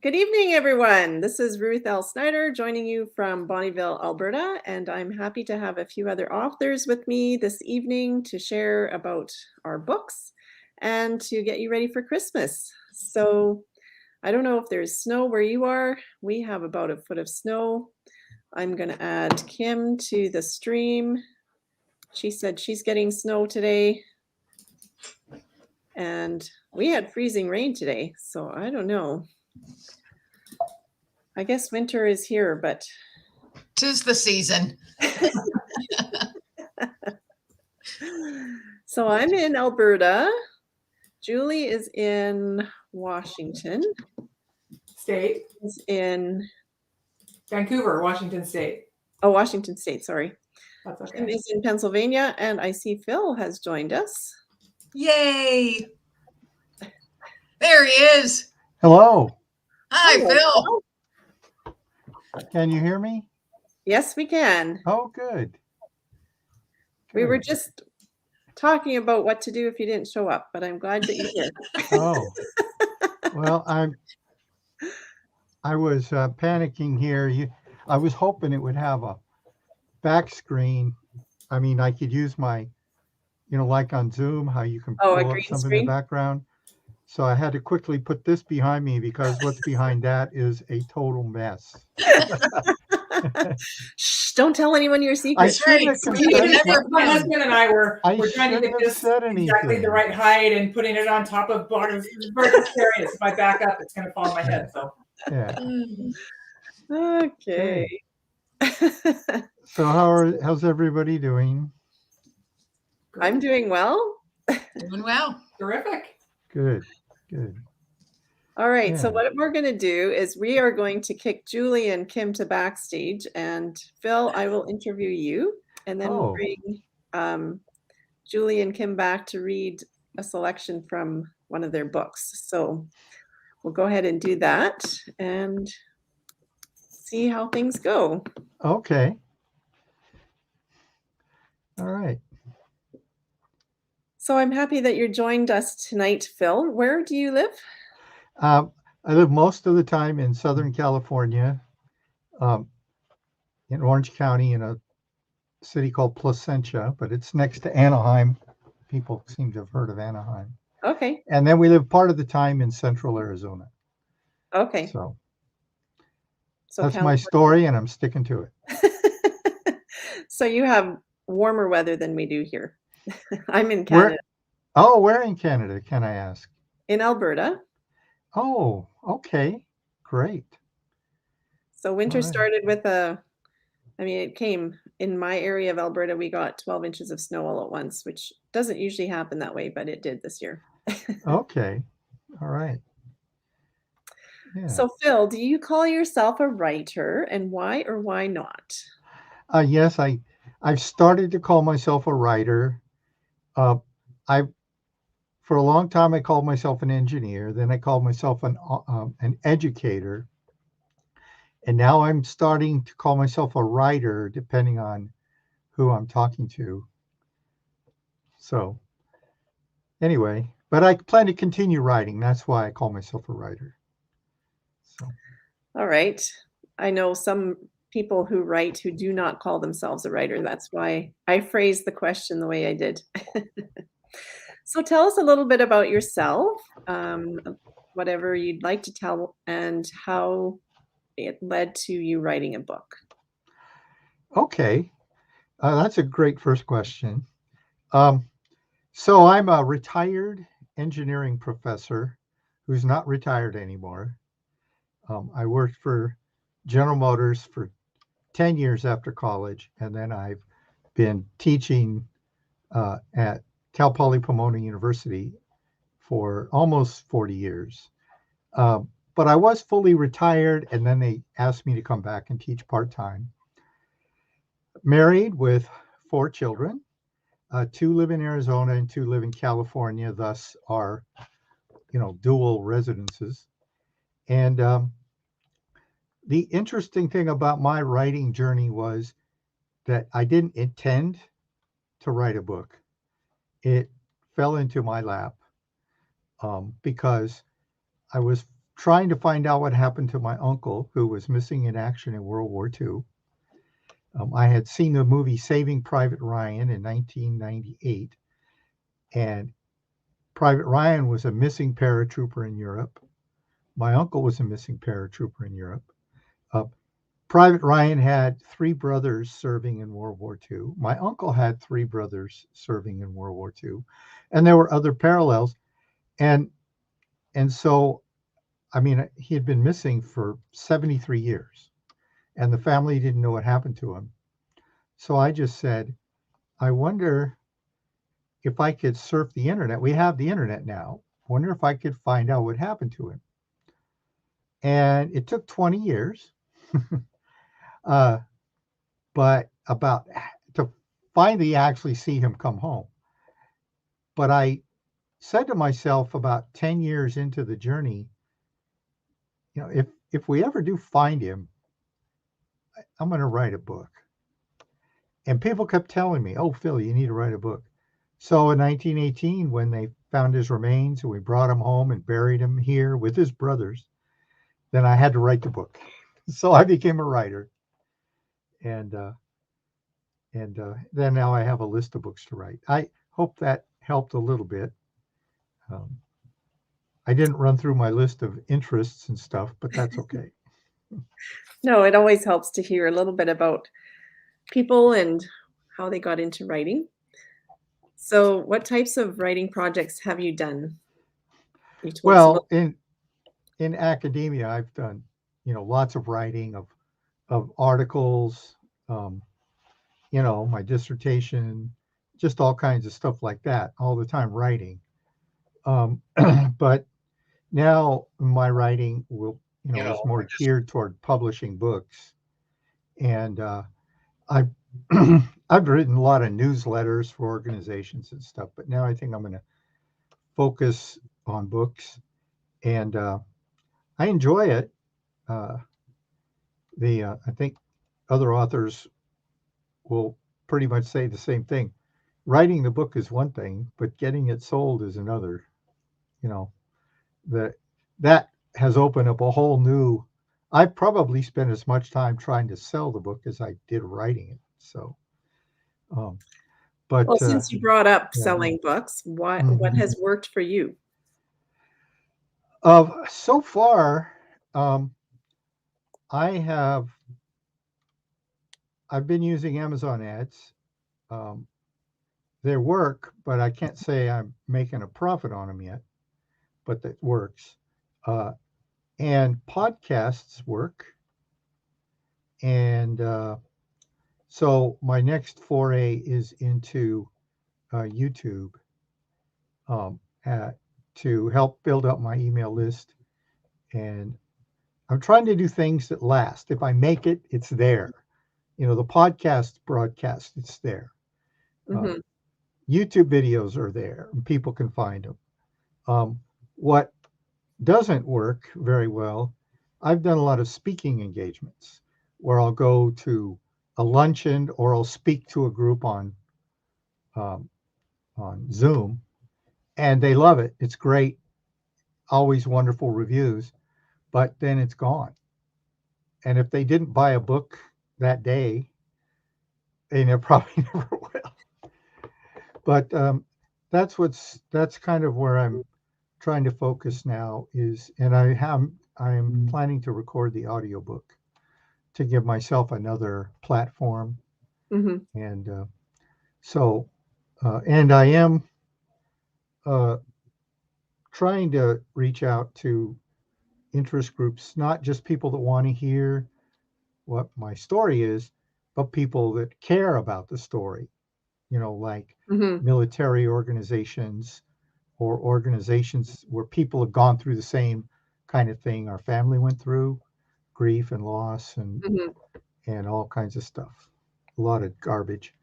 Good evening, everyone. This is Ruth L. Snyder joining you from Bonnyville, Alberta, and I'm happy to have a few other authors with me this evening to share about our books and to get you ready for Christmas. So, I don't know if there's snow where you are. We have about a foot of snow. I'm going to add Kim to the stream. She said she's getting snow today. And we had freezing rain today, so I don't know. I guess winter is here, but 'tis the season. So I'm in Alberta. Julie is in Washington. State. Is in Vancouver, Washington State. Oh, Washington State, sorry. That's okay. Kim is in Pennsylvania, and I see Phil has joined us. Yay! There he is. Hello. Hi, Hello, Phil. Can you hear me? Yes, we can. Oh, good. We were Good. just talking about what to do if you didn't show up, but I'm glad that you're here. Oh, well, I was panicking here. I was hoping it would have a back screen. I mean, I could use my, like on Zoom, how you can Oh, a pull up green something in screen? the background. So I had to quickly put this behind me because what's behind that is a total mess. Shh, don't tell anyone your I secrets. shouldn't have confessed. My husband and I were trying to shouldn't get have this said exactly anything. the right height and putting it on top of bottom. It's very precarious. If I back up, it's going to fall on my head. So Yeah. Okay. So how's everybody doing? I'm doing well. Doing well. terrific. Good. All right, so Yeah. what we're going to do is we are going to kick Julie and Kim to backstage, and Phil, I will interview you, and then we'll Oh. bring Julie and Kim back to read a selection from one of their books. So we'll go ahead and do that and see how things go. Okay. All right. So I'm happy that you joined us tonight, Phil. Where do you live? I live most of the time in Southern California, in Orange County, in a city called Placentia, but it's next to Anaheim. People seem to have heard of Anaheim. Okay. And then we live part of the time in Central Arizona. Okay. So So that's my story, and I'm sticking to it. So you have warmer weather than we do here. I'm in Canada. Where in Canada, can I ask? In Alberta. Oh, okay. Great. So winter All right. started with it came in my area of Alberta. We got 12 inches of snow all at once, which doesn't usually happen that way, but it did this year. Okay. All right. Yeah. So Phil, do you call yourself a writer, and why or why not? Yes, I've started to call myself a writer. For a long time I called myself an engineer. Then I called myself an educator, and now I'm starting to call myself a writer, depending on who I'm talking to. So, anyway, but I plan to continue writing. That's why I call myself a writer. So. All right. I know some people who write who do not call themselves a writer. That's why I phrased the question the way I did. So tell us a little bit about yourself, whatever you'd like to tell, and how it led to you writing a book. Okay. That's a great first question. So I'm a retired engineering professor who's not retired anymore. I worked for General Motors for 10 years after college, and then I've been teaching at Cal Poly Pomona University for almost 40 years. But I was fully retired, and then they asked me to come back and teach part-time. Married with 4 children. 2 live in Arizona and 2 live in California, thus are, dual residences. And the interesting thing about my writing journey was that I didn't intend to write a book. It fell into my lap because I was trying to find out what happened to my uncle who was missing in action in World War II. I had seen the movie Saving Private Ryan in 1998, and Private Ryan was a missing paratrooper in Europe. My uncle was a missing paratrooper in Europe. Uh, Private Ryan had 3 brothers serving in World War II. My uncle had 3 brothers serving in World War II, and there were other parallels. And so, I mean, he had been missing for 73 years, and the family didn't know what happened to him. So I just said, I wonder if I could surf the internet. We have the internet now. I wonder if I could find out what happened to him. And it took 20 years. But about to finally actually see him come home. But I said to myself about 10 years into the journey, you know, if we ever do find him, I'm going to write a book. And people kept telling me, oh, Phil, you need to write a book. So in 1918, when they found his remains and we brought him home and buried him here with his brothers, then I had to write the book. So I became a writer. And then now I have a list of books to write. I hope that helped a little bit. I didn't run through my list of interests and stuff, but that's okay. No, it always helps to hear a little bit about people and how they got into writing. So what types of writing projects have you done? You told us a Well, little. in academia, I've done, you know, lots of writing of articles, you know, my dissertation, just all kinds of stuff like that, all the time writing. But now my writing will, you know, is more geared toward publishing books. And I've I've written a lot of newsletters for organizations and stuff, but now I think I'm going to focus on books, and I enjoy it. I think other authors will pretty much say the same thing. Writing the book is one thing, but getting it sold is another. You know, that has opened up a whole new. I probably spent as much time trying to sell the book as I did writing it. So, but Well, since you brought up yeah. selling books, what has worked for you? So far, I've been using Amazon ads. They work, but I can't say I'm making a profit on them yet. But that works. And podcasts work. And so my next foray is into YouTube to help build up my email list. And I'm trying to do things that last. If I make it, it's there. You know, the podcast broadcast, it's there. Mm-hmm. YouTube videos are there, and people can find them. What doesn't work very well, I've done a lot of speaking engagements where I'll go to a luncheon or I'll speak to a group on Zoom, and they love it. It's great, always wonderful reviews, but then it's gone. And if they didn't buy a book that day, they probably never will. But that's kind of where I'm trying to focus now and I'm planning to record the audiobook to give myself another platform. Mm-hmm. And and I am trying to reach out to interest groups, not just people that want to hear what my story is, but people that care about the story, you know, like Mm-hmm. military organizations or organizations where people have gone through the same kind of thing our family went through, grief and loss and all kinds of stuff, a lot of garbage.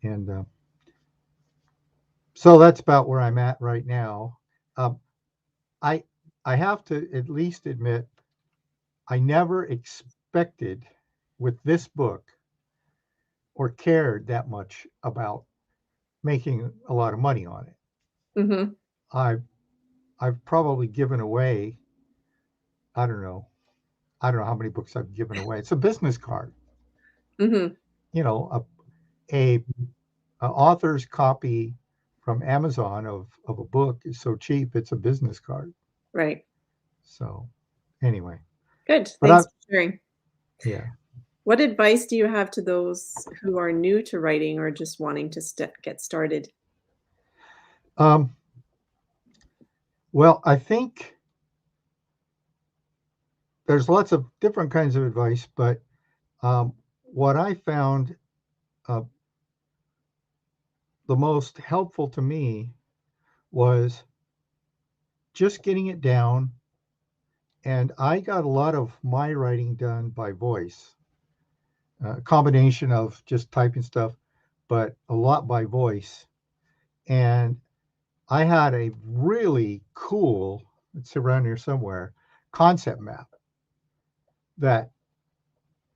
And so that's about where I'm at right now. I have to at least admit, I never expected with this book or cared that much about making a lot of money on it. Mm-hmm. I've probably given away I don't know. I don't know how many books I've given away. It's a business card. Hmm. You know, a author's copy from Amazon of a book is so cheap. It's a business card. Right. So anyway, Good. but I Thanks for sharing. yeah. What advice do you have to those who are new to writing or just wanting to get started? Um, well, I think there's lots of different kinds of advice, but what I found uh, the most helpful to me was just getting it down. And I got a lot of my writing done by voice, a combination of just typing stuff, but a lot by voice. And I had a really cool, it's around here somewhere, concept map that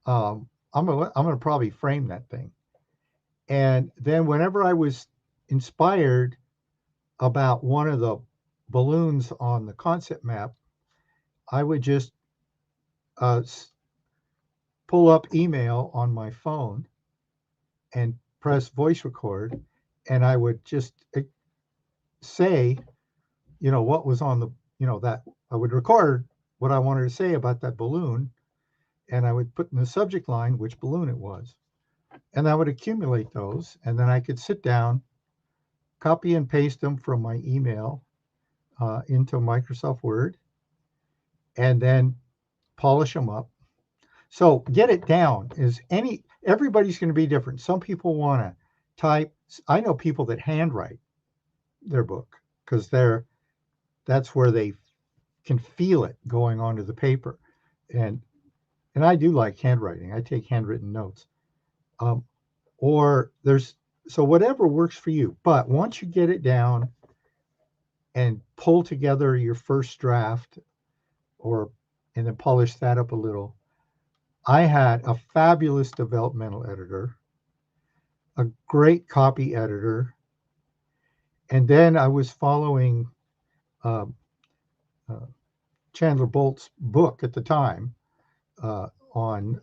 I'm gonna probably frame that thing. And then whenever I was inspired about one of the balloons on the concept map, I would just uh, pull up email on my phone and press voice record, and I would just say, what was on the, that I would record what I wanted to say about that balloon, and I would put in the subject line which balloon it was. And I would accumulate those, and then I could sit down, copy and paste them from my email into Microsoft Word, and then polish them up. So get it down is everybody's going to be different. Some people want to type. I know people that handwrite their book because that's where they can feel it going onto the paper. And I do like handwriting. I take handwritten notes. Um, or so whatever works for you. But once you get it down and pull together your first draft and then polish that up a little, I had a fabulous developmental editor, a great copy editor, and then I was following uh, uh, Chandler Bolt's book at the time on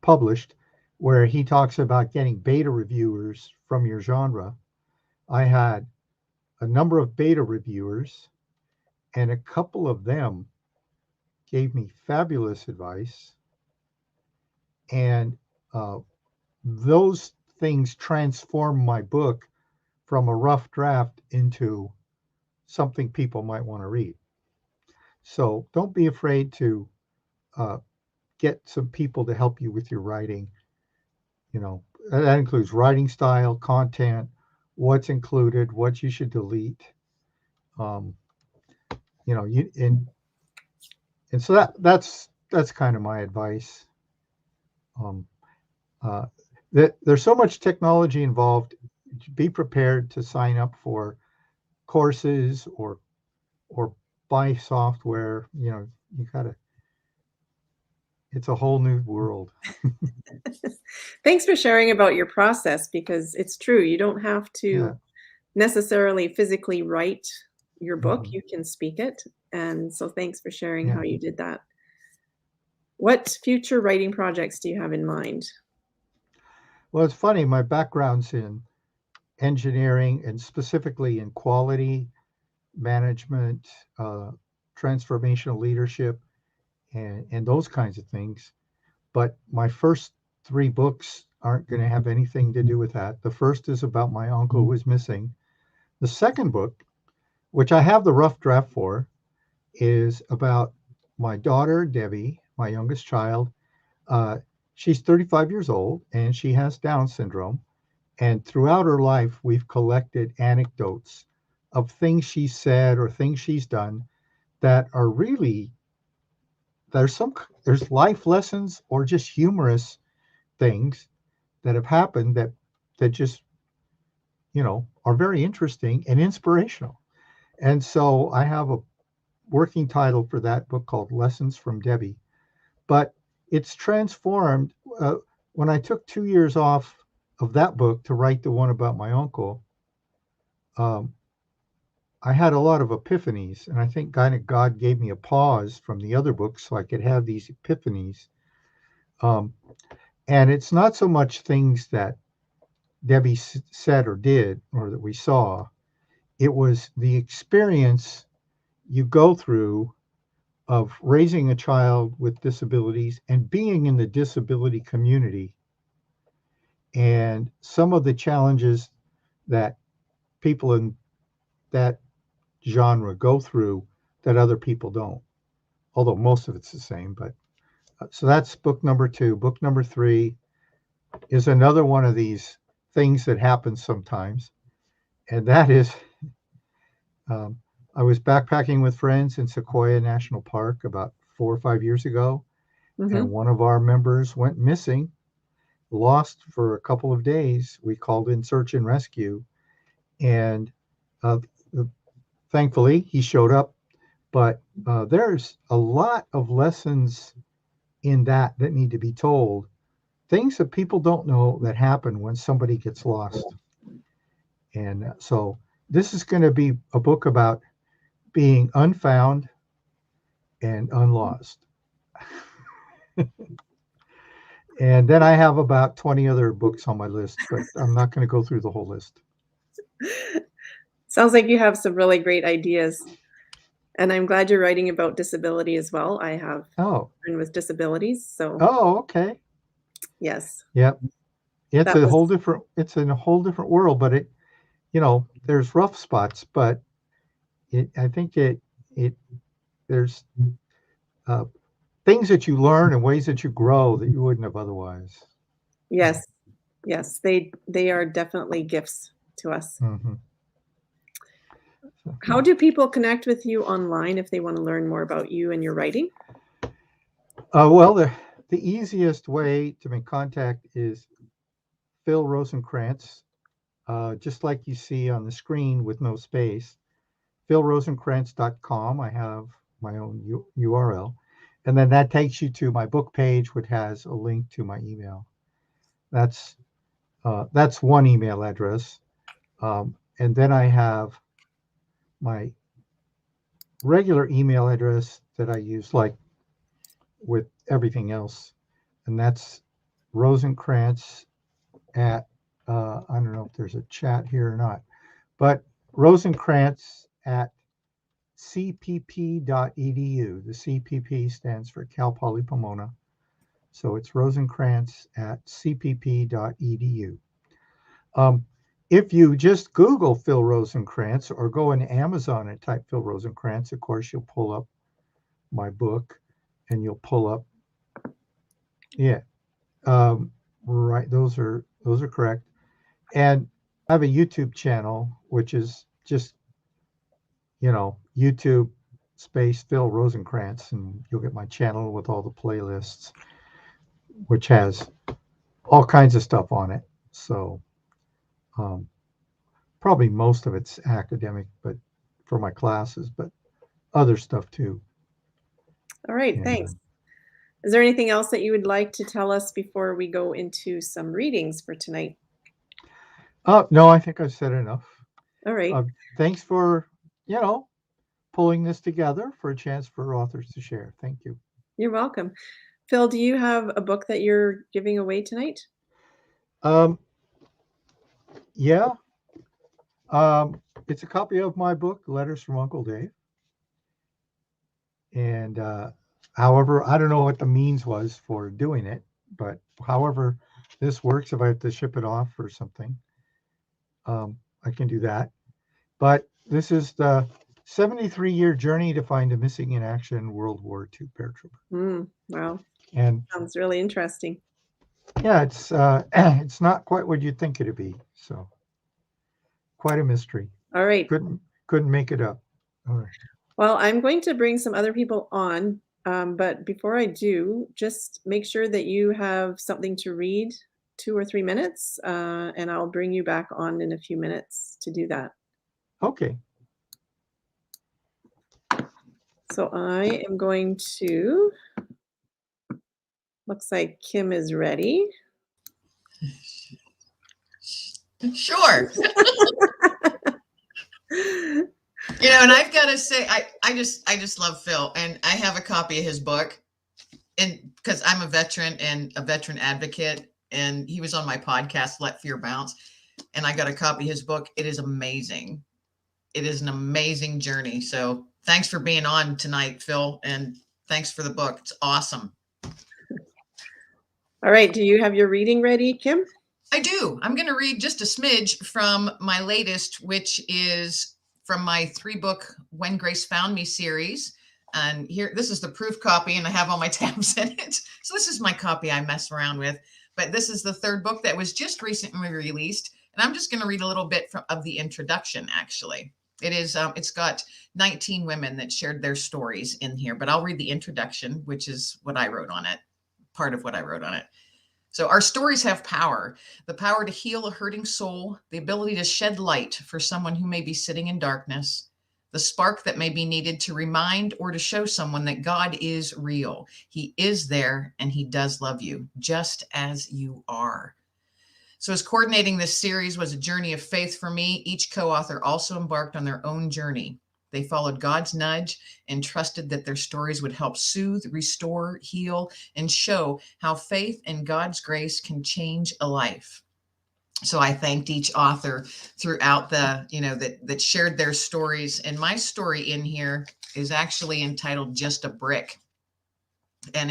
published, where he talks about getting beta reviewers from your genre. I had a number of beta reviewers, and a couple of them gave me fabulous advice, and those things transformed my book from a rough draft into something people might want to read. So don't be afraid to uh, get some people to help you with your writing. That includes writing style, content, what's included, what you should delete. Um, and so that's kind of my advice. Um, uh, there's so much technology involved. Be prepared to sign up for courses or buy software. You gotta. It's a whole new world. Thanks for sharing about your process because it's true. You don't have Yeah. to necessarily physically write your book. Mhm. You can speak it. And so thanks for sharing Yeah. how you did that. What future writing projects do you have in mind? Well, it's funny. My background's in engineering and specifically in quality management, transformational leadership, and those kinds of things. But my first three books aren't going to have anything to do with that. The first is about my uncle who was missing. The second book, which I have the rough draft for, is about my daughter, Debbie, my youngest child. Uh, she's 35 years old and she has Down syndrome. And throughout her life, we've collected anecdotes of things she said or things she's done that are really, there's life lessons or just humorous things that have happened that just, are very interesting and inspirational. And so I have a working title for that book called Lessons from Debbie. But it's transformed. When I took 2 years off of that book to write the one about my uncle, um, I had a lot of epiphanies, and I think kind of God gave me a pause from the other books so I could have these epiphanies. Um, and it's not so much things that Debbie said or did or that we saw. It was the experience you go through of raising a child with disabilities and being in the disability community, and some of the challenges that people in that genre go through that other people don't, although most of it's the same. But so that's book number 2. Book number 3 is another one of these things that happens sometimes, and that is um, I was backpacking with friends in Sequoia National Park about 4 or 5 years ago, and Mhm. one of our members went missing, lost for a couple of days. We called in search and rescue, and uh, thankfully he showed up. But there's a lot of lessons in that need to be told. Things that people don't know that happen when somebody gets lost. And so this is going to be a book about being unfound and unlost. And then I have about 20 other books on my list, but I'm not going to go through the whole list. Sounds like you have some really great ideas. And I'm glad you're writing about disability as well. I have Oh, children with disabilities, so oh, okay. yes, Yep. It's that a was whole different, it's in a whole different world, but there's rough spots, but I think there's uh, things that you learn and ways that you grow that you wouldn't have otherwise. yes, yes, they are definitely gifts to us. Mm-hmm. How do people connect with you online if they want to learn more about you and your writing? Well, the easiest way to make contact is Phil Rosenkrantz, just like you see on the screen with no space. PhilRosenkrantz.com. I have my own URL. And then that takes you to my book page, which has a link to my email. That's one email address. And then I have my regular email address that I use like with everything else. And that's Rosenkrantz at, I don't know if there's a chat here or not, but Rosenkrantz at cpp.edu. The CPP stands for Cal Poly Pomona. So it's Rosenkrantz at cpp.edu. If you just Google Phil Rosenkrantz or go into Amazon and type Phil Rosenkrantz, of course, you'll pull up my book and you'll pull up, right. Those are correct. And I have a YouTube channel, which is just, YouTube space Phil Rosenkrantz, and you'll get my channel with all the playlists, which has all kinds of stuff on it. So probably most of it's academic, but for my classes, but other stuff too. All right, And, thanks. Is there anything else that you would like to tell us before we go into some readings for tonight? no, I think I've said enough. All right. Thanks for, pulling this together for a chance for authors to share. Thank you. You're welcome. Phil, do you have a book that you're giving away tonight? Yeah. It's a copy of my book, Letters from Uncle Dave. And however, I don't know what the means was for doing it, but however this works, if I have to ship it off or something, I can do that. But this is the 73-year journey to find a missing in action World War II paratrooper. Wow. And Sounds really interesting. yeah, it's not quite what you'd think it'd be. So quite a mystery. All right. Couldn't make it up. All right. Well, I'm going to bring some other people on, but before I do, just make sure that you have something to read, 2 or 3 minutes, and I'll bring you back on in a few minutes to do that. Okay. So I am going to, looks like Kim is ready. Sure. And I've got to say, I just love Phil, and I have a copy of his book, and because I'm a veteran and a veteran advocate, and he was on my podcast, Let Fear Bounce, and I got a copy of his book. It is amazing. It is an amazing journey. So thanks for being on tonight, Phil, and thanks for the book. It's awesome. All right. Do you have your reading ready, Kim? I do. I'm going to read just a smidge from my latest, which is from my 3-book When Grace Found Me series. And here, this is the proof copy, and I have all my tabs in it. So this is my copy I mess around with. But this is the 3rd book that was just recently released. And I'm just going to read a little bit of the introduction, actually. It is, it's got 19 women that shared their stories in here, but I'll read the introduction, which is what I wrote on it, part of what I wrote on it. So our stories have power, the power to heal a hurting soul, the ability to shed light for someone who may be sitting in darkness, the spark that may be needed to remind or to show someone that God is real. He is there, and he does love you just as you are. So as coordinating this series was a journey of faith for me, each co-author also embarked on their own journey. They followed God's nudge and trusted that their stories would help soothe, restore, heal, and show how faith and God's grace can change a life. So I thanked each author throughout the, that shared their stories. And my story in here is actually entitled Just a Brick. And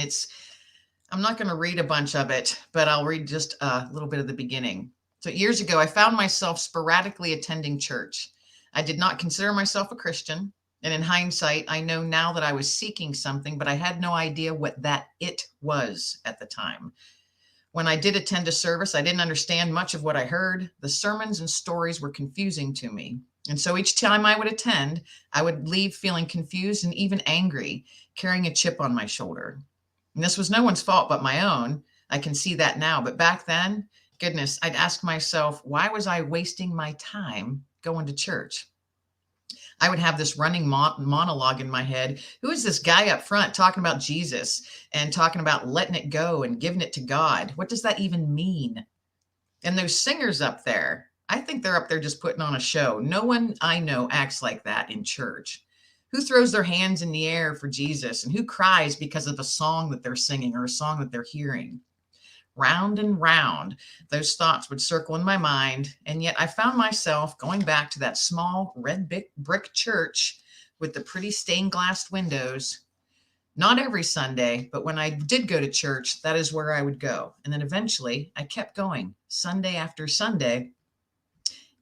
I'm not going to read a bunch of it, but I'll read just a little bit of the beginning. So years ago, I found myself sporadically attending church. I did not consider myself a Christian. And in hindsight, I know now that I was seeking something, but I had no idea what that it was at the time. When I did attend a service, I didn't understand much of what I heard. The sermons and stories were confusing to me. And so each time I would attend, I would leave feeling confused and even angry, carrying a chip on my shoulder. And this was no one's fault but my own. I can see that now. But back then, goodness, I'd ask myself, why was I wasting my time going to church? I would have this running monologue in my head. Who is this guy up front talking about Jesus and talking about letting it go and giving it to God? What does that even mean? And those singers up there, I think they're up there just putting on a show. No one I know acts like that in church. Who throws their hands in the air for Jesus, and who cries because of a song that they're singing or a song that they're hearing? Round and round, those thoughts would circle in my mind, and yet I found myself going back to that small red brick church with the pretty stained glass windows. Not every Sunday, but when I did go to church, that is where I would go. And then eventually I kept going Sunday after Sunday,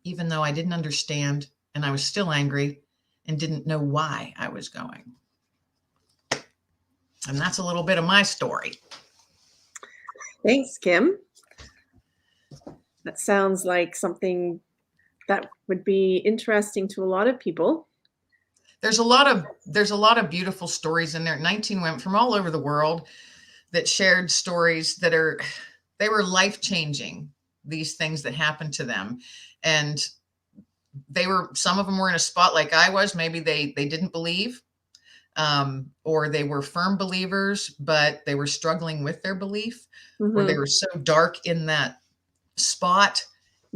even though I didn't understand and I was still angry and didn't know why I was going. And that's a little bit of my story. Thanks, Kim. That sounds like something that would be interesting to a lot of people. There's a lot of beautiful stories in there. 19 women from all over the world that shared stories that they were life-changing, these things that happened to them. And some of them were in a spot like I was. Maybe they didn't believe, or they were firm believers, but they were struggling with their belief, or they were so dark in that spot.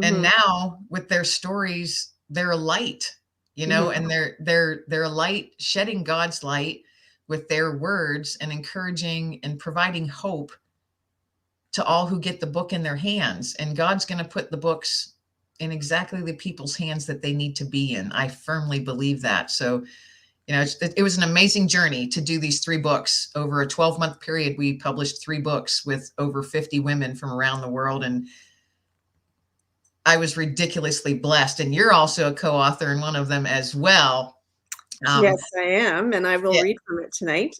And now with their stories, they're a light, and they're a light, shedding God's light with their words and encouraging and providing hope to all who get the book in their hands. And God's going to put the books in exactly the people's hands that they need to be in. I firmly believe that. So, it was an amazing journey to do these 3 books over a 12-month period. We published 3 books with over 50 women from around the world. And I was ridiculously blessed. And you're also a co-author in one of them as well. Yes, I am. And I will read from it tonight.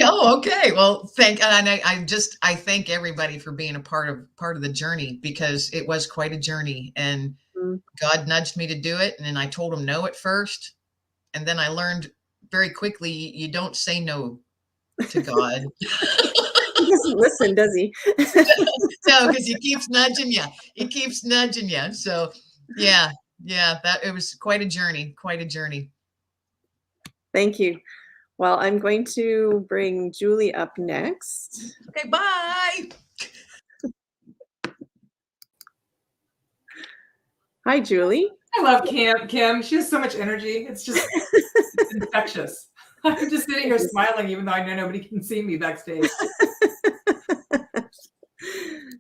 Oh, okay. Well, I thank everybody for being a part of the journey, because it was quite a journey, and God nudged me to do it. And then I told him no at first. And then I learned very quickly, you don't say no to God. He doesn't listen, does he? No, because he keeps nudging you. He keeps nudging you. So yeah, it was quite a journey, Thank you. Well, I'm going to bring Julie up next. Okay, bye. Hi, Julie. I love Kim. She has so much energy. It's just it's infectious. I'm just sitting here smiling, even though I know nobody can see me backstage.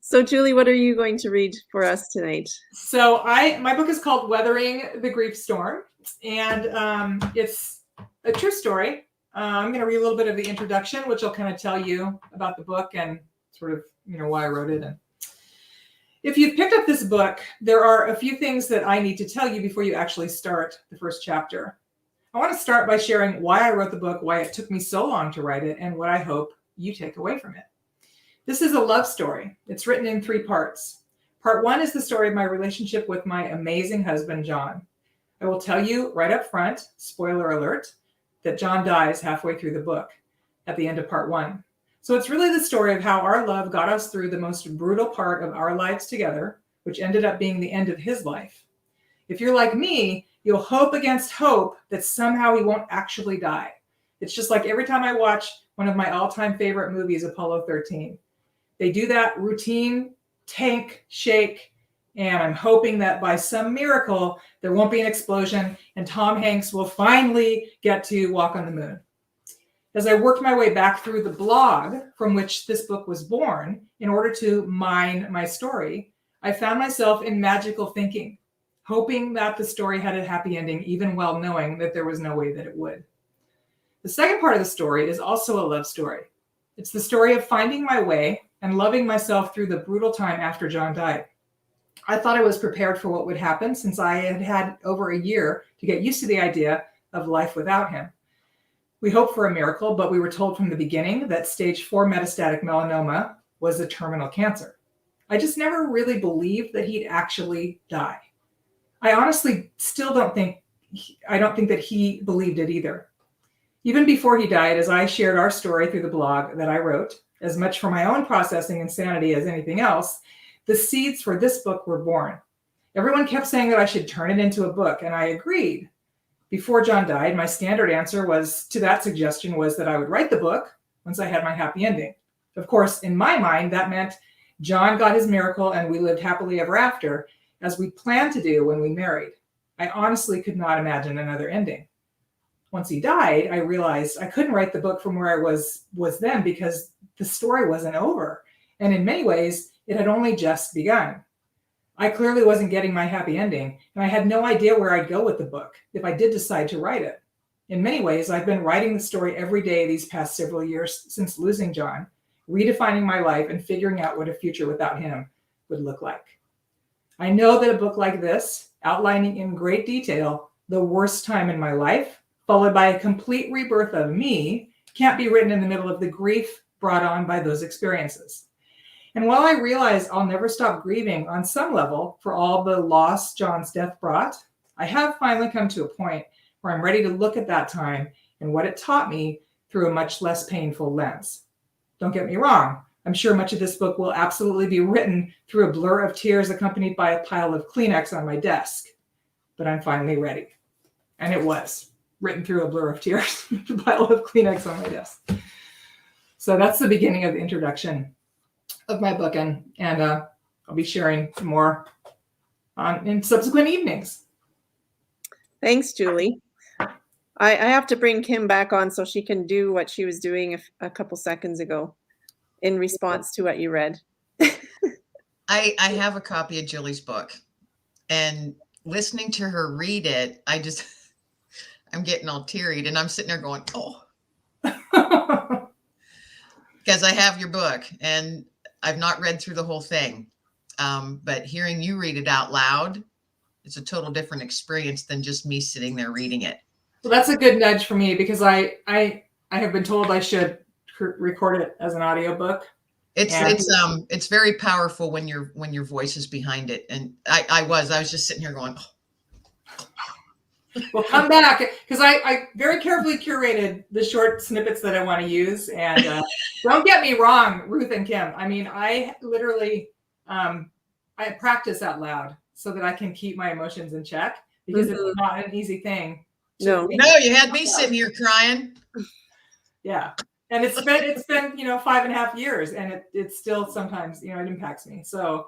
So, Julie, what are you going to read for us tonight? So my book is called Weathering the Grief Storm, and it's a true story. I'm going to read a little bit of the introduction, which will kind of tell you about the book and sort of, why I wrote it. And if you've picked up this book, there are a few things that I need to tell you before you actually start the first chapter. I want to start by sharing why I wrote the book, why it took me so long to write it, and what I hope you take away from it. This is a love story. It's written in 3 parts. Part 1 is the story of my relationship with my amazing husband, John. I will tell you right up front, spoiler alert, that John dies halfway through the book at the end of part 1. So it's really the story of how our love got us through the most brutal part of our lives together, which ended up being the end of his life. If you're like me, you'll hope against hope that somehow he won't actually die. It's just like every time I watch one of my all-time favorite movies, Apollo 13. They do that routine tank shake, and I'm hoping that by some miracle, there won't be an explosion and Tom Hanks will finally get to walk on the moon. As I worked my way back through the blog from which this book was born, in order to mine my story, I found myself in magical thinking, hoping that the story had a happy ending, even while knowing that there was no way that it would. The second part of the story is also a love story. It's the story of finding my way and loving myself through the brutal time after John died. I thought I was prepared for what would happen since I had had over a year to get used to the idea of life without him. We hoped for a miracle, but we were told from the beginning that stage 4 metastatic melanoma was a terminal cancer. I just never really believed that he'd actually die. I honestly still don't think that he believed it either. Even before he died, as I shared our story through the blog that I wrote, as much for my own processing and sanity as anything else, the seeds for this book were born. Everyone kept saying that I should turn it into a book, and I agreed. Before John died, my standard answer to that suggestion was that I would write the book once I had my happy ending. Of course, in my mind, that meant John got his miracle and we lived happily ever after, as we planned to do when we married. I honestly could not imagine another ending. Once he died, I realized I couldn't write the book from where I was then because the story wasn't over. And in many ways, it had only just begun. I clearly wasn't getting my happy ending, and I had no idea where I'd go with the book if I did decide to write it. In many ways, I've been writing the story every day these past several years since losing John, redefining my life and figuring out what a future without him would look like. I know that a book like this, outlining in great detail the worst time in my life, followed by a complete rebirth of me, can't be written in the middle of the grief brought on by those experiences. And while I realize I'll never stop grieving on some level for all the loss John's death brought, I have finally come to a point where I'm ready to look at that time and what it taught me through a much less painful lens. Don't get me wrong, I'm sure much of this book will absolutely be written through a blur of tears accompanied by a pile of Kleenex on my desk, but I'm finally ready. And it was written through a blur of tears, a pile of Kleenex on my desk. So that's the beginning of the introduction of my book, and I'll be sharing more in subsequent evenings. Thanks, Julie. I have to bring Kim back on so she can do what she was doing a couple seconds ago in response to what you read. I have a copy of Julie's book, and listening to her read it, I'm getting all teary, and I'm sitting there going, oh, because I have your book and I've not read through the whole thing. But hearing you read it out loud, it's a total different experience than just me sitting there reading it. Well, that's a good nudge for me because I have been told I should record it as an audiobook. It's very powerful when your voice is behind it. And I was just sitting here going, oh. Well, come back because I very carefully curated the short snippets that I want to use. And don't get me wrong, Ruth and Kim. I mean, I literally I practice out loud so that I can keep my emotions in check because it's not an easy thing. No, you had me sitting here crying. Yeah. And it's been 5.5 years, and it still sometimes it impacts me. So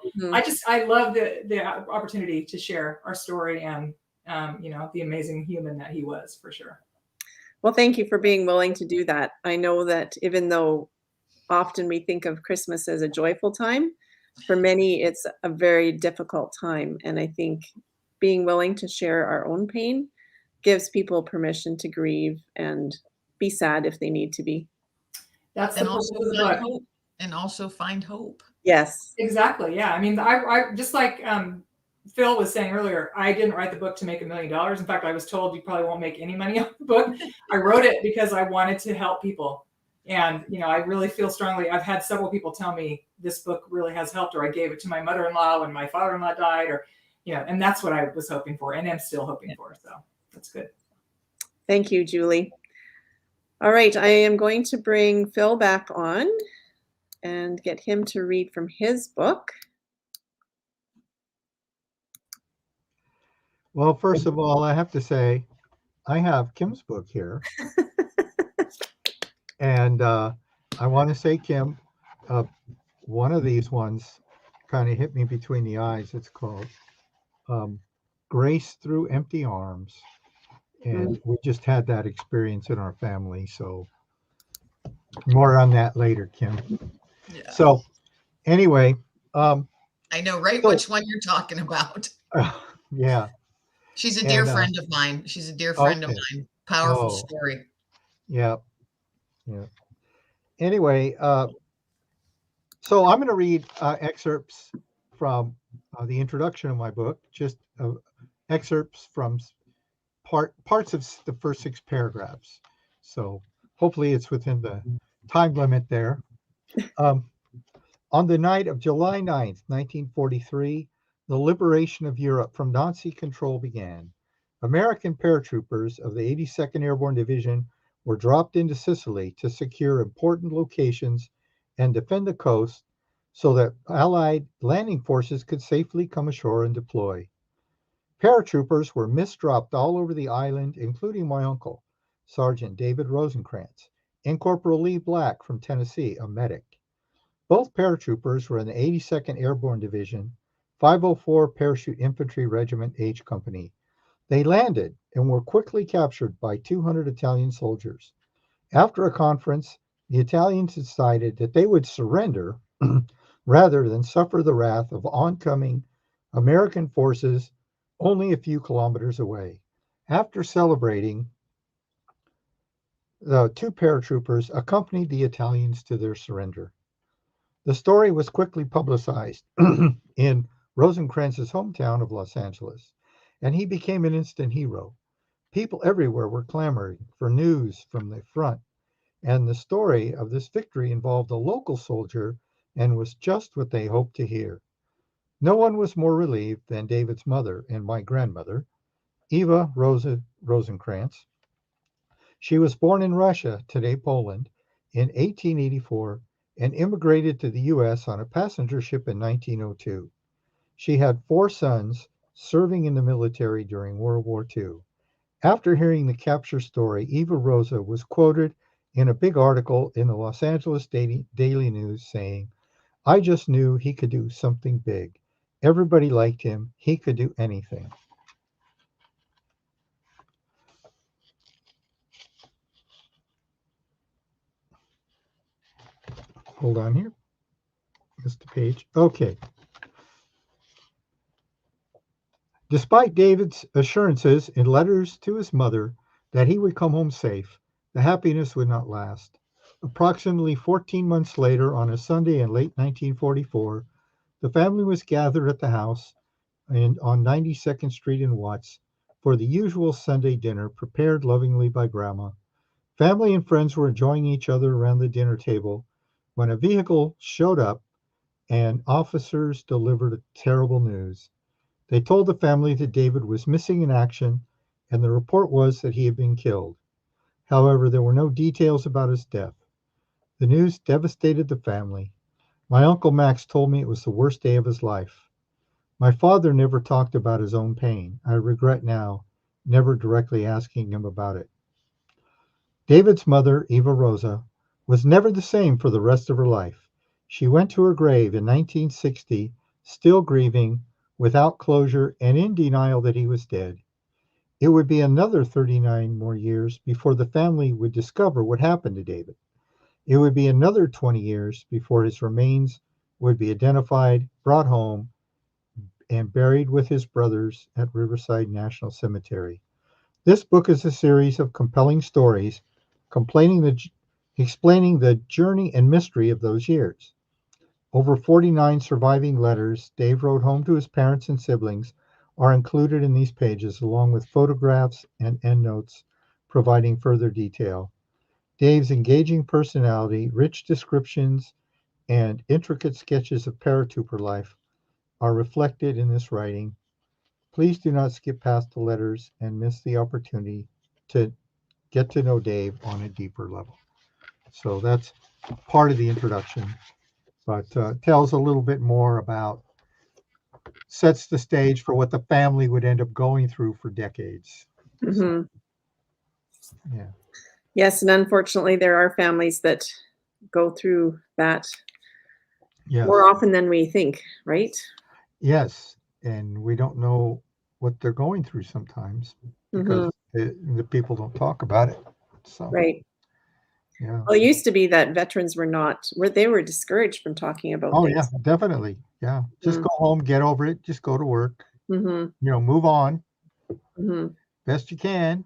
I love the opportunity to share our story and the amazing human that he was, for sure. Well, thank you for being willing to do that. I know that even though often we think of Christmas as a joyful time, for many it's a very difficult time. And I think being willing to share our own pain gives people permission to grieve and be sad if they need to be. That's the And purpose also of the find book. hope. And also find hope. Yes. Exactly. Yeah. I mean, I just like Phil was saying earlier, I didn't write the book to make $1 million. In fact, I was told you probably won't make any money on the book. I wrote it because I wanted to help people. And, I really feel strongly. I've had several people tell me this book really has helped, or I gave it to my mother-in-law when my father-in-law died, or, and that's what I was hoping for and am still hoping for. So that's good. Thank you, Julie. All right. I am going to bring Phil back on and get him to read from his book. Well, first of all, I have to say, I have Kim's book here. And I want to say, Kim, one of these ones kind of hit me between the eyes. It's called Grace Through Empty Arms. And we just had that experience in our family. So more on that later, Kim. Yeah. So anyway. I know which one you're talking about. Yeah. She's a dear friend of mine. She's a dear friend of mine. Powerful story. Yeah. Yeah. Anyway, so I'm going to read excerpts from the introduction of my book, just excerpts from parts of the first 6 paragraphs. So hopefully it's within the time limit there. On the night of July 9th, 1943, the liberation of Europe from Nazi control began. American paratroopers of the 82nd Airborne Division were dropped into Sicily to secure important locations and defend the coast so that Allied landing forces could safely come ashore and deploy. Paratroopers were misdropped all over the island, including my uncle, Sergeant David Rosenkrantz, and Corporal Lee Black from Tennessee, a medic. Both paratroopers were in the 82nd Airborne Division, 504 Parachute Infantry Regiment H Company. They landed and were quickly captured by 200 Italian soldiers. After a conference, the Italians decided that they would surrender rather than suffer the wrath of oncoming American forces only a few kilometers away. After celebrating, the 2 paratroopers accompanied the Italians to their surrender. The story was quickly publicized in Rosenkrantz's hometown of Los Angeles, and he became an instant hero. People everywhere were clamoring for news from the front, and the story of this victory involved a local soldier and was just what they hoped to hear. No one was more relieved than David's mother and my grandmother, Eva Rosenkrantz. She was born in Russia, today Poland, in 1884 and immigrated to the U.S. on a passenger ship in 1902. She had 4 sons serving in the military during World War II. After hearing the capture story, Eva Rosa was quoted in a big article in the Los Angeles Daily News saying, "I just knew he could do something big. Everybody liked him. He could do anything." Hold on here. Missed a page. Okay. Despite David's assurances in letters to his mother that he would come home safe, the happiness would not last. Approximately 14 months later, on a Sunday in late 1944, the family was gathered at the house on 92nd Street in Watts for the usual Sunday dinner prepared lovingly by Grandma. Family and friends were enjoying each other around the dinner table when a vehicle showed up and officers delivered terrible news. They told the family that David was missing in action, and the report was that he had been killed. However, there were no details about his death. The news devastated the family. My Uncle Max told me it was the worst day of his life. My father never talked about his own pain. I regret now never directly asking him about it. David's mother, Eva Rosa, was never the same for the rest of her life. She went to her grave in 1960, still grieving, without closure, and in denial that he was dead. It would be another 39 more years before the family would discover what happened to David. It would be another 20 years before his remains would be identified, brought home, and buried with his brothers at Riverside National Cemetery. This book is a series of compelling stories explaining the journey and mystery of those years. Over 49 surviving letters Dave wrote home to his parents and siblings are included in these pages, along with photographs and endnotes providing further detail. Dave's engaging personality, rich descriptions, and intricate sketches of paratrooper life are reflected in this writing. Please do not skip past the letters and miss the opportunity to get to know Dave on a deeper level. So that's part of the introduction, but tells a little bit more about, sets the stage for what the family would end up going through for decades. Mhm. Yeah. Yes, and unfortunately, there are families that go through that Yes. more often than we think, right? Yes. And we don't know what they're going through sometimes because the people don't talk about it. So, Right. yeah. Well, it used to be that veterans they were discouraged from talking about Oh, things. yeah, definitely. Yeah. Just go home, get over it, just go to work, Mm-hmm. move on Mm-hmm. best you can.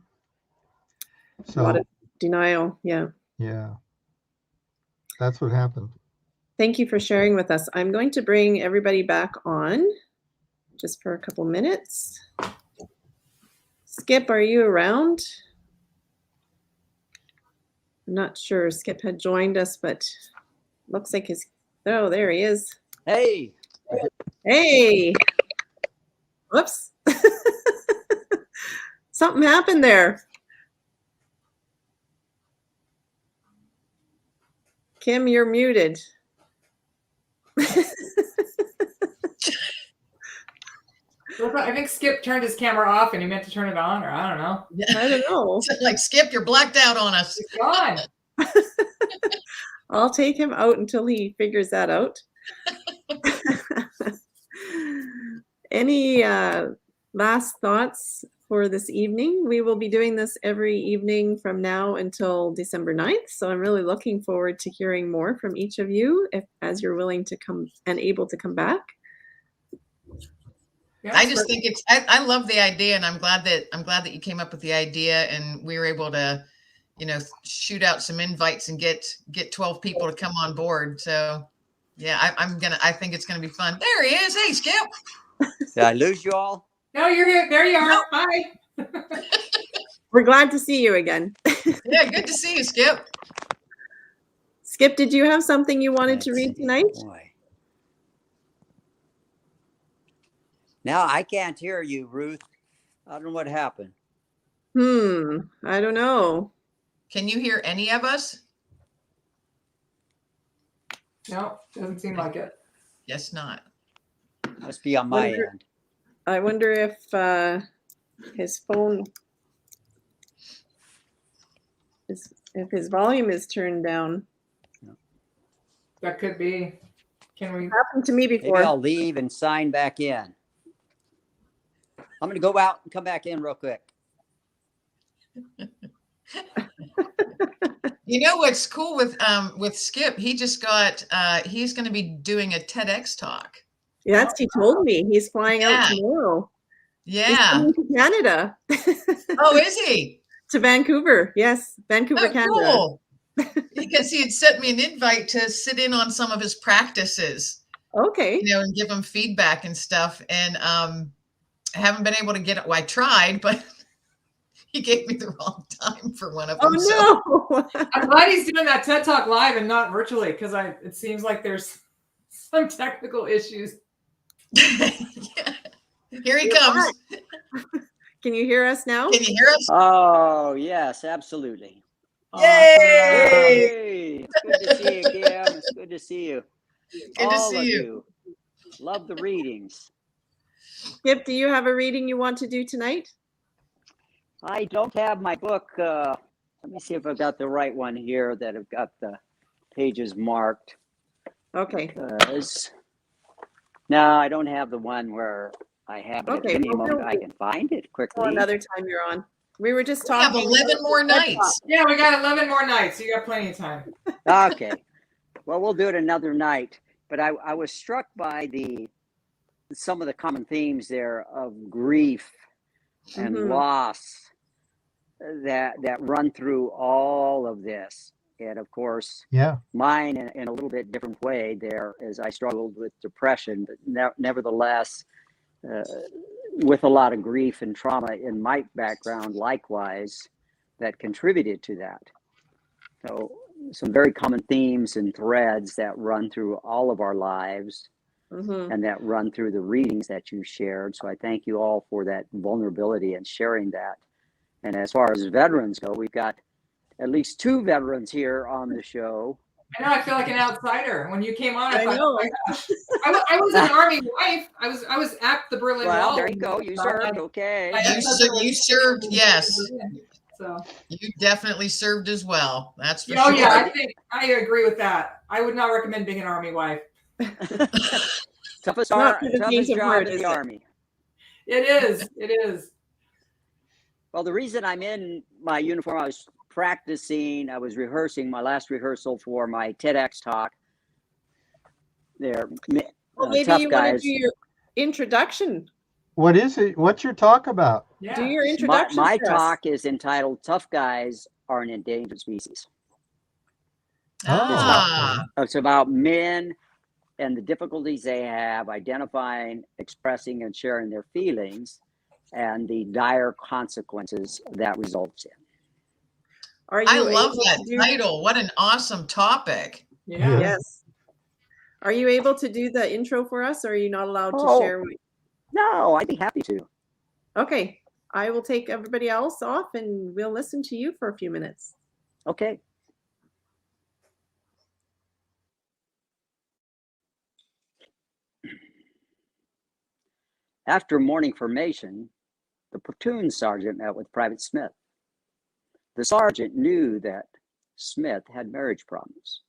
A lot So, of denial. Yeah. yeah, that's what happened. Thank you for sharing with us. I'm going to bring everybody back on just for a couple minutes. Skip, are you around? I'm not sure. Skip had joined us, but looks like oh, there he is. Hey. Hey. Whoops. Something happened there. Kim, you're muted. I think Skip turned his camera off and he meant to turn it on, or I don't know. I don't know. Like, Skip, you're blacked out on us. He's gone. I'll take him out until he figures that out. Any last thoughts for this evening? We will be doing this every evening from now until December 9th. So I'm really looking forward to hearing more from each of you as you're willing to come and able to come back. Yeah, I just think I love the idea, and I'm glad that you came up with the idea and we were able to, shoot out some invites and get 12 people to come on board. So yeah, I think it's gonna be fun. There he is. Hey, Skip. Did I lose you all? No, you're here. There you are. No. Bye. We're glad to see you again. Yeah, good to see you, Skip. Skip, did you have something you wanted to read tonight? Boy. Now I can't hear you, Ruth. I don't know what happened. I don't know. Can you hear any of us? No, doesn't seem like it. Yes, not. Must be on my end. I wonder if his phone, if his volume is turned down. That could be. Can we? Happened to me before. Maybe I'll leave and sign back in. I'm going to go out and come back in real quick. You know what's cool with Skip? He just got he's going to be doing a TEDx talk. Yes, he told me he's flying out tomorrow. Yeah, he's coming to Canada. Oh, is he? To Vancouver? Yes, Vancouver, Canada. Cool. Because he had sent me an invite to sit in on some of his practices. Okay. And give him feedback and stuff. And I haven't been able to get it. Well, I tried, but he gave me the wrong time for one of them. Oh, no. I'm glad he's doing that TED Talk live and not virtually, because it seems like there's some technical issues. Yeah. Here he comes. Can you hear us now? Can you hear us? Oh, yes, absolutely. Yay! It's good to see you, Kim. It's good to see you. Good to see you. Love the readings. Skip, do you have a reading you want to do tonight? I don't have my book. Let me see if I've got the right one here that I've got the pages marked. Okay. Because no, I don't have the one where I have it at Okay, any well, moment. we'll- I can find it Well, quickly. another time you're on. We were just We have talking. 11 more nights. Yeah, we got 11 more nights. You got plenty of time. Okay. Well, we'll do it another night. But I was struck by some of the common themes there of grief and Mhm. loss that run through all of this. And of course, Yeah. mine in a little bit different way there, as I struggled with depression, but nevertheless, with a lot of grief and trauma in my background, likewise, that contributed to that. So, some very common themes and threads that run through all of our lives Mhm. and that run through the readings that you shared. So, I thank you all for that vulnerability and sharing that. And as far as veterans go, we've got at least 2 veterans here on the show. I know I feel like an outsider. When you came on, I I thought, know. oh my gosh. I was an army wife. I was at the Berlin Well, Wall. there you go. You served. Okay. You served, yes. So. You definitely served as well. That's for Oh sure. yeah, I think I agree with that. I would not recommend being an army wife. Toughest Not for the faint of job heart, in is the it? Army. It is. It is. Well, the reason I'm in my uniform, I was practicing, I was rehearsing my last rehearsal for my TEDx talk. There, Well, maybe tough you want to guys. do your introduction. What is it? What's your talk about? Yeah. Do your introduction. My for us. talk is entitled "Tough Guys Are an Endangered Species." Ah, It's about men and the difficulties they have identifying, expressing, and sharing their feelings, and the dire consequences that results in. Are you I love able that to do- title. What an awesome topic. Yeah. Yes. Are you able to do the intro for us, or are you not allowed to Oh. share? No, I'd be happy to. Okay, I will take everybody else off, and we'll listen to you for a few minutes. Okay. After morning formation, the platoon sergeant met with Private Smith. The sergeant knew that Smith had marriage problems.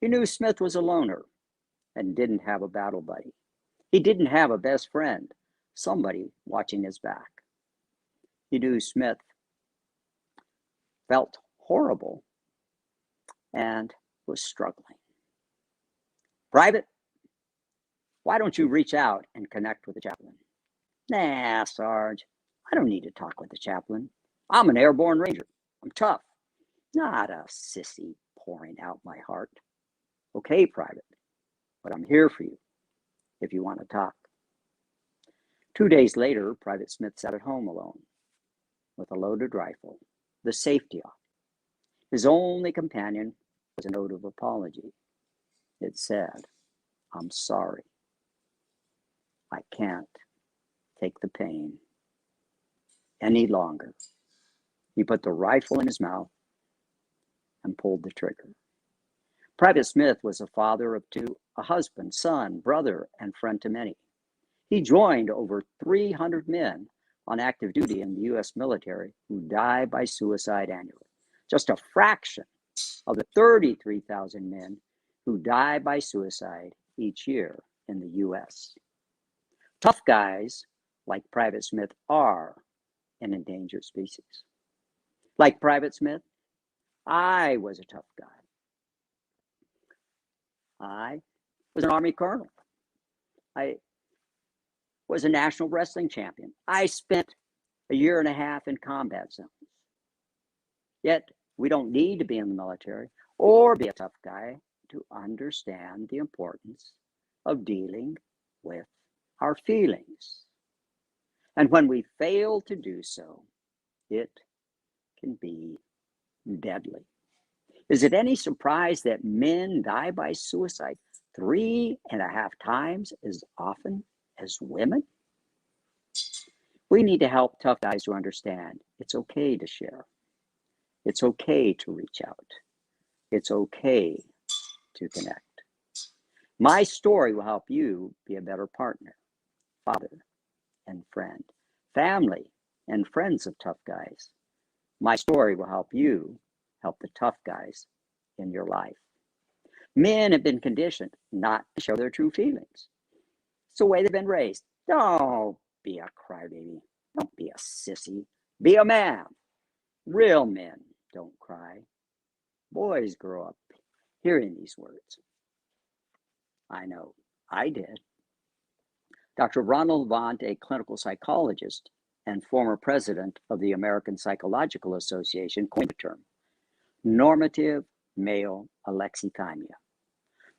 He knew Smith was a loner and didn't have a battle buddy. He didn't have a best friend, somebody watching his back. He knew Smith felt horrible and was struggling. Private, why don't you reach out and connect with the chaplain? Nah, Sarge, I don't need to talk with the chaplain. I'm an airborne ranger. I'm tough, not a sissy pouring out my heart. Okay, Private, but I'm here for you if you want to talk. 2 days later, Private Smith sat at home alone with a loaded rifle, the safety off. His only companion was a note of apology. It said, "I'm sorry. I can't take the pain any longer." He put the rifle in his mouth and pulled the trigger. Private Smith was a father of 2, a husband, son, brother, and friend to many. He joined over 300 men on active duty in the U.S. military who die by suicide annually, just a fraction of the 33,000 men who die by suicide each year in the U.S. Tough guys like Private Smith are an endangered species. Like Private Smith, I was a tough guy. I was an Army colonel. I was a national wrestling champion. I spent a year and a half in combat zones. Yet, we don't need to be in the military or be a tough guy to understand the importance of dealing with our feelings. And when we fail to do so, it can be deadly. Is it any surprise that men die by suicide 3.5 times as often as women? We need to help tough guys to understand it's okay to share. It's okay to reach out. It's okay to connect. My story will help you be a better partner, father, and friend, family, and friends of tough guys. My story will help you help the tough guys in your life. Men have been conditioned not to show their true feelings. It's the way they've been raised. Don't be a crybaby. Don't be a sissy. Be a man. Real men don't cry. Boys grow up hearing these words. I know I did. Dr. Ronald Vaught, a clinical psychologist and former president of the American Psychological Association, coined the term normative male alexithymia.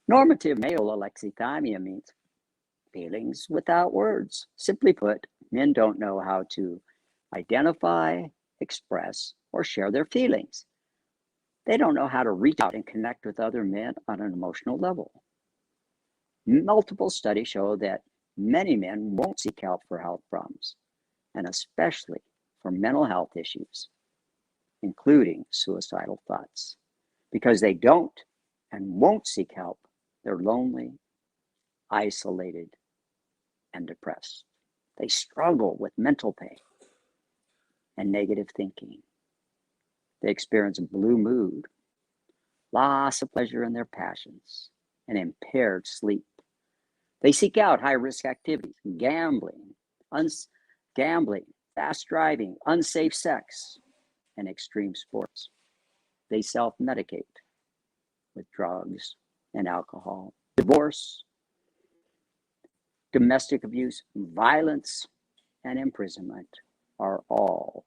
Normative male alexithymia means feelings without words. Simply put, men don't know how to identify, express, or share their feelings. They don't know how to reach out and connect with other men on an emotional level. Multiple studies show that many men won't seek help for health problems, and especially for mental health issues, including suicidal thoughts, because they don't and won't seek help. They're lonely, isolated, and depressed. They struggle with mental pain and negative thinking. They experience blue mood, loss of pleasure in their passions, and impaired sleep. They seek out high-risk activities, gambling, fast driving, unsafe sex, and extreme sports. They self-medicate with drugs and alcohol. Divorce, domestic abuse, violence, and imprisonment are all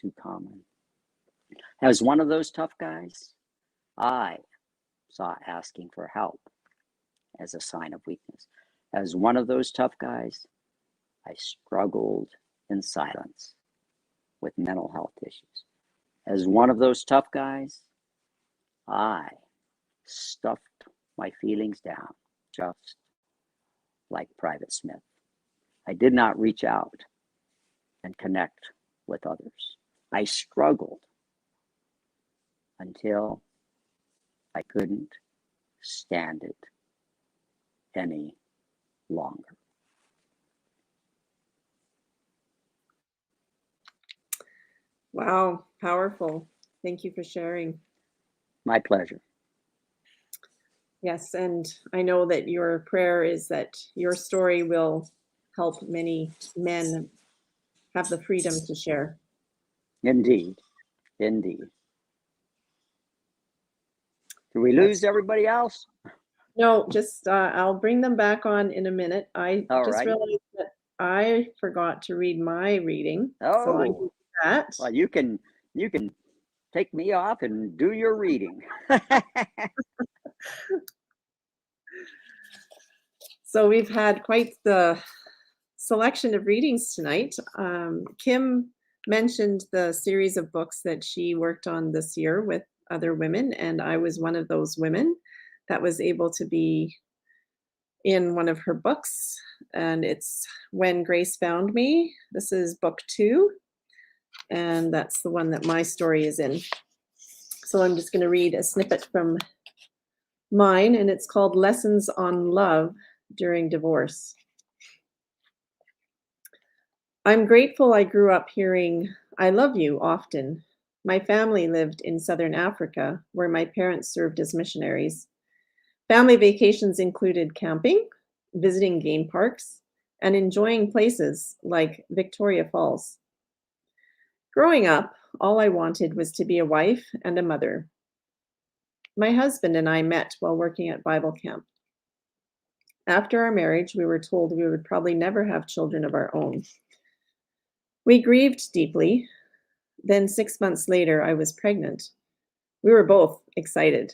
too common. As one of those tough guys, I saw asking for help as a sign of weakness. As one of those tough guys, I struggled in silence with mental health issues. As one of those tough guys, I stuffed my feelings down, just like Private Smith. I did not reach out and connect with others. I struggled until I couldn't stand it any longer. Wow, powerful. Thank you for sharing. My pleasure. Yes, and I know that your prayer is that your story will help many men have the freedom to share. Indeed. Indeed. Do we lose everybody else? No, just I'll bring them back on in a minute. I All just right. realized that I forgot to read my reading. So I can do that. Well, you can take me off and do your reading. So we've had quite the selection of readings tonight. Kim mentioned the series of books that she worked on this year with other women, and I was one of those women that was able to be in one of her books, and it's When Grace Found Me. This is book 2, and that's the one that my story is in. So I'm just going to read a snippet from mine, and it's called Lessons on Love During Divorce. I'm grateful I grew up hearing "I love you" often. My family lived in southern Africa, where my parents served as missionaries. Family vacations included camping, visiting game parks, and enjoying places like Victoria Falls. Growing up, all I wanted was to be a wife and a mother. My husband and I met while working at Bible camp. After our marriage, we were told we would probably never have children of our own. We grieved deeply. Then 6 months later, I was pregnant. We were both excited.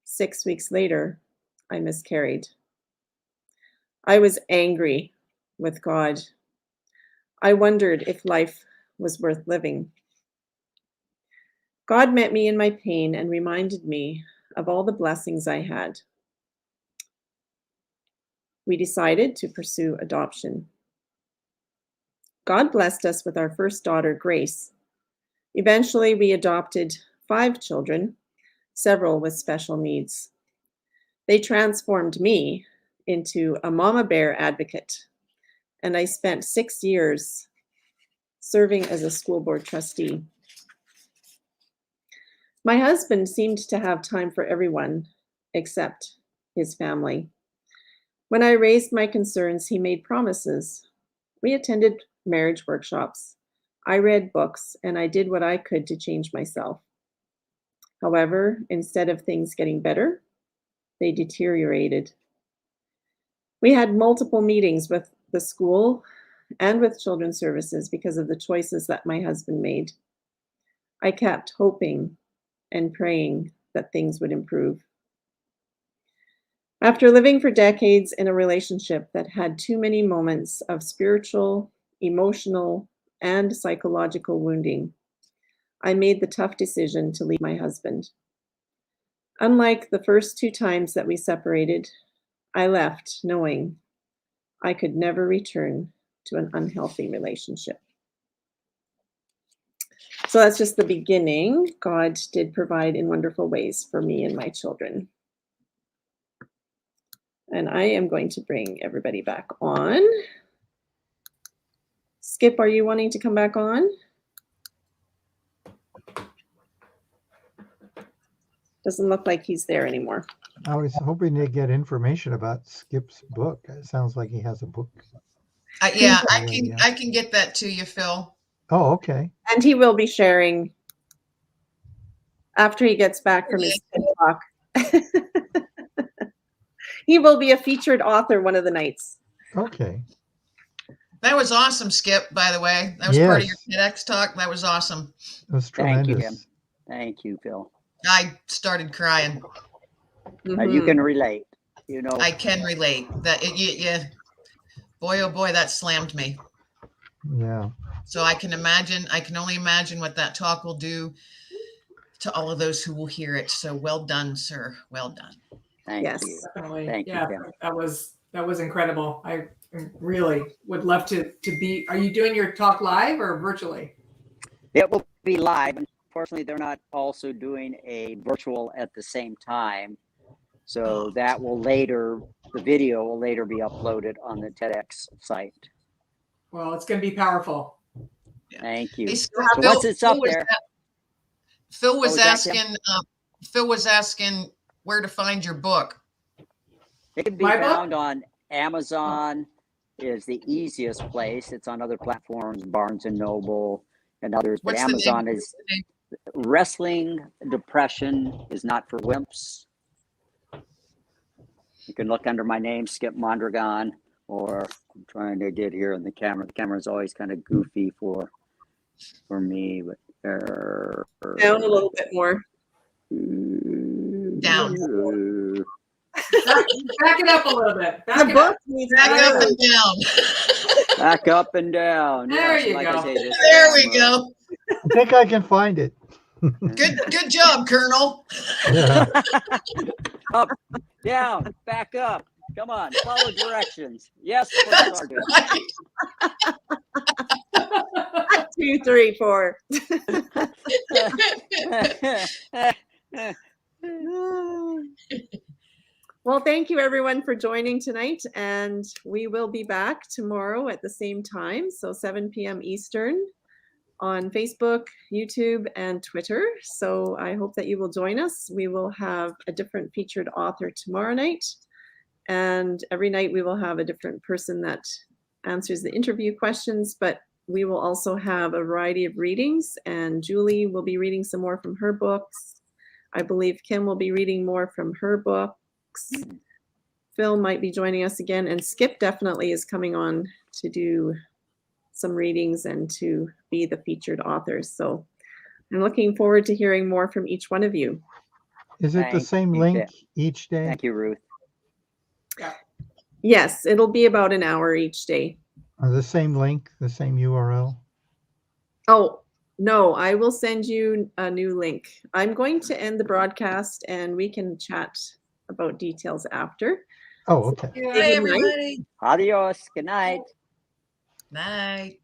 6 weeks later, I miscarried. I was angry with God. I wondered if life was worth living. God met me in my pain and reminded me of all the blessings I had. We decided to pursue adoption. God blessed us with our first daughter, Grace. Eventually, we adopted 5 children, several with special needs. They transformed me into a mama bear advocate, and I spent 6 years serving as a school board trustee. My husband seemed to have time for everyone except his family. When I raised my concerns, he made promises. We attended marriage workshops. I read books, and I did what I could to change myself. However, instead of things getting better, they deteriorated. We had multiple meetings with the school and with children's services because of the choices that my husband made. I kept hoping and praying that things would improve. After living for decades in a relationship that had too many moments of spiritual, emotional, and psychological wounding, I made the tough decision to leave my husband. Unlike the first 2 times that we separated, I left knowing I could never return to an unhealthy relationship. So that's just the beginning. God did provide in wonderful ways for me and my children. And I am going to bring everybody back on. Skip, are you wanting to come back on? Doesn't look like he's there anymore. I was hoping to get information about Skip's book. It sounds like he has a book. Yeah, I can get that to you, Phil. Oh, okay. And he will be sharing after he gets back from his TED talk. He will be a featured author one of the nights. Okay. That was awesome, Skip, by the way. That was part of your TEDx talk. That was awesome. It was tremendous. Thank you, Thank you, Phil. I started crying. You can relate. You know, I can relate. Yeah. Boy, oh boy, that slammed me. Yeah. So I can only imagine what that talk will do to all of those who will hear it. So well done, sir. Well done. Thank Yes. you. Definitely. Thank you, Kim. that was incredible. I really would love to be. Are you doing your talk live or virtually? It will be live. Unfortunately, they're not also doing a virtual at the same time. So that will later, the video will later be uploaded on the TEDx site. Well, it's going to be powerful. Yeah. Thank you. Hey, So once it's up there. Phil was asking where to find your book. It can be found on Amazon is the easiest place. It's on other platforms, Barnes and Noble and others. But Amazon is Wrestling Depression is Not for Wimps. You can look under my name, Skip Mondragon, or I'm trying to get here in the camera. The camera is always kind of goofy for me, but down a little bit more. Down. Back it up a little bit. Back up and down. Back up and down. There yes, you like go. I say, this There we go. I think I can find it. Good job, Colonel. Yeah. Up, down, back up. Come on, follow directions. Yes, Sergeant. 2, 3, 4. Well, thank you everyone for joining tonight, and we will be back tomorrow at the same time, so 7 p.m. Eastern on Facebook, YouTube, and Twitter. So I hope that you will join us. We will have a different featured author tomorrow night, and every night we will have a different person that answers the interview questions, but we will also have a variety of readings, and Julie will be reading some more from her books. I believe Kim will be reading more from her books. Phil might be joining us again, and Skip definitely is coming on to do some readings and to be the featured authors. So I'm looking forward to hearing more from each one of you. Is it the same link each day? Thank you, Ruth. Yeah. Yes, it'll be about an hour each day. The same link, the same URL? Oh, no, I will send you a new link. I'm going to end the broadcast and we can chat about details after. Oh, okay. Hey, everybody. Adios. Good night. Night.